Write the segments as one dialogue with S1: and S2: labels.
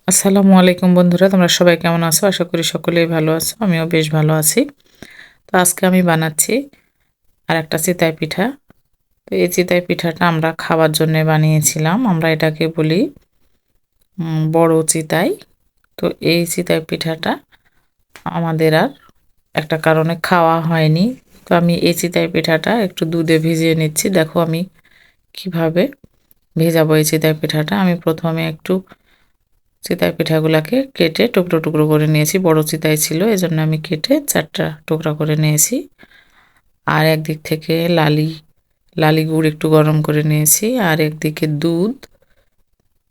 S1: আসসালামু আলাইকুম বন্ধুরা, তোমরা সবাই কেমন আছো? আশা করি সকলেই ভালো আছো। আমিও বেশ ভালো আছি। তো আজকে আমি বানাচ্ছি আরেকটা চিতই পিঠা। তো এই চিতই পিঠাটা আমরা খাওয়ার জন্য বানিয়েছিলাম। আমরা এটাকে বলি বড় চিতই। তো এই চিতই পিঠাটা আমাদের আর একটা কারণে খাওয়া হয়নি। তো আমি এই চিতই পিঠাটা একটু দুধে ভিজিয়ে নিচ্ছি। দেখো আমি কিভাবে ভেজাবো এই চিতই পিঠাটা। আমি প্রথমে একটু চিতই পিঠাগুলাকে কেটে টুকরো টুকরো করে নিয়েছি। বড় চিতই ছিল, এজন্য আমি কেটে 4টা টুকরা করে নিয়েছি। আর একদিক থেকে লালি গুড় একটু গরম করে নিয়েছি। আর একদিকে দুধ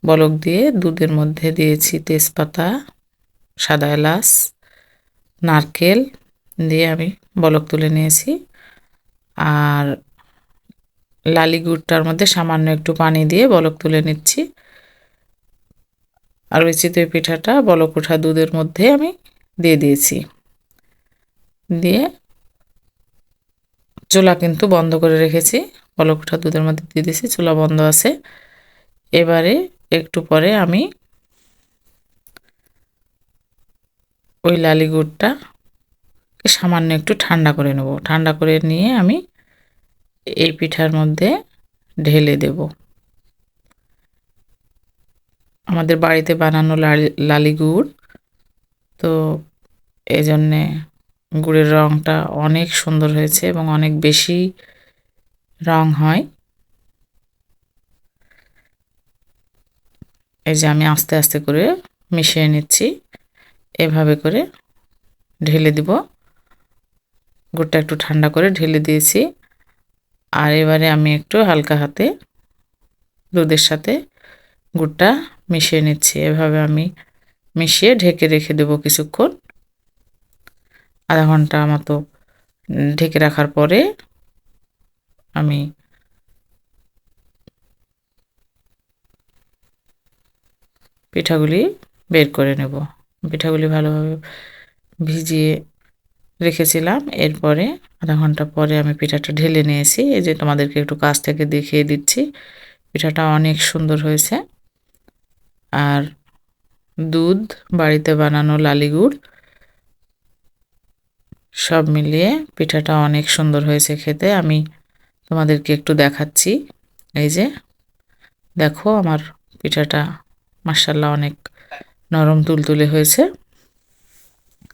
S1: বলক দিয়ে দুধের মধ্যে দিয়েছি তেজপাতা, সাদা এলাচ, নারকেল দিয়ে আমি বলক তুলে নিয়েছি। আর লালি গুড়টার মধ্যে সামান্য একটু পানি দিয়ে বলক তুলে নিচ্ছি। আর ওই চিতই পিঠাটা বলক ওঠা দুধের মধ্যে আমি দিয়ে দিয়েছি। দিয়ে চুলা কিন্তু বন্ধ করে রেখেছি। বলক ওঠা দুধের মধ্যে দিয়ে দিয়েছি, চুলা বন্ধ আছে। এবারে একটু পরে আমি ওই লালি গুড়টা সামান্য একটু ঠান্ডা করে নেব। ঠান্ডা করে নিয়ে আমি এই পিঠার মধ্যে ঢেলে দেব। আমাদের বাড়িতে বানানো লালি গুড়, তো এই জন্যে গুড়ের রঙটা অনেক সুন্দর হয়েছে এবং অনেক বেশি রং হয়। এই যে আমি আস্তে আস্তে করে মিশিয়ে নিচ্ছি। এভাবে করে ঢেলে দিব। গুড়টা একটু ঠান্ডা করে ঢেলে দিয়েছি। আর এবারে আমি একটু হালকা হাতে দুধের সাথে গুড়টা মিশিয়ে নিচ্ছি। এভাবে আমি মিশিয়ে ঢেকে রেখে দেব কিছুক্ষণ, আধা ঘন্টা মতো। ঢেকে রাখার পরে আমি পিঠাগুলি বের করে নেব। পিঠাগুলি ভালোভাবে ভিজিয়ে রেখেছিলাম। এরপরে আধা ঘন্টা পরে আমি পিঠাটা ঢেলে নিয়েছি। এই যে তোমাদেরকে একটু কাছ থেকে দেখিয়ে দিচ্ছি। পিঠাটা অনেক সুন্দর হয়েছে। আর দুধ, বাড়িতে বানানো লালি গুড় সব মিলিয়ে পিঠাটা অনেক সুন্দর হয়েছে খেতে। আমি তোমাদেরকে একটু দেখাচ্ছি। এই যে দেখো আমার পিঠাটা মাশাআল্লাহ অনেক নরম তুলতুলে হয়েছে।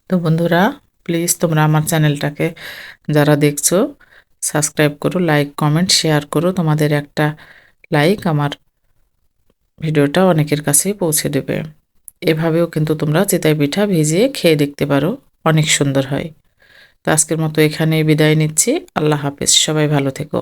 S1: তো বন্ধুরা, প্লিজ তোমরা আমার চ্যানেলটাকে যারা দেখছো সাবস্ক্রাইব করো, লাইক, কমেন্ট, শেয়ার করো। তোমাদের একটা লাইক আমার ভিডিওটা অনেকের কাছেই পৌঁছে দেবে। এভাবেও কিন্তু তোমরা চিতই পিঠা ভিজিয়ে খেয়ে দেখতে পারো, অনেক সুন্দর হয়। তো আজকের মতো এখানেই বিদায় নিচ্ছি। আল্লাহ হাফেজ, সবাই ভালো থেকো।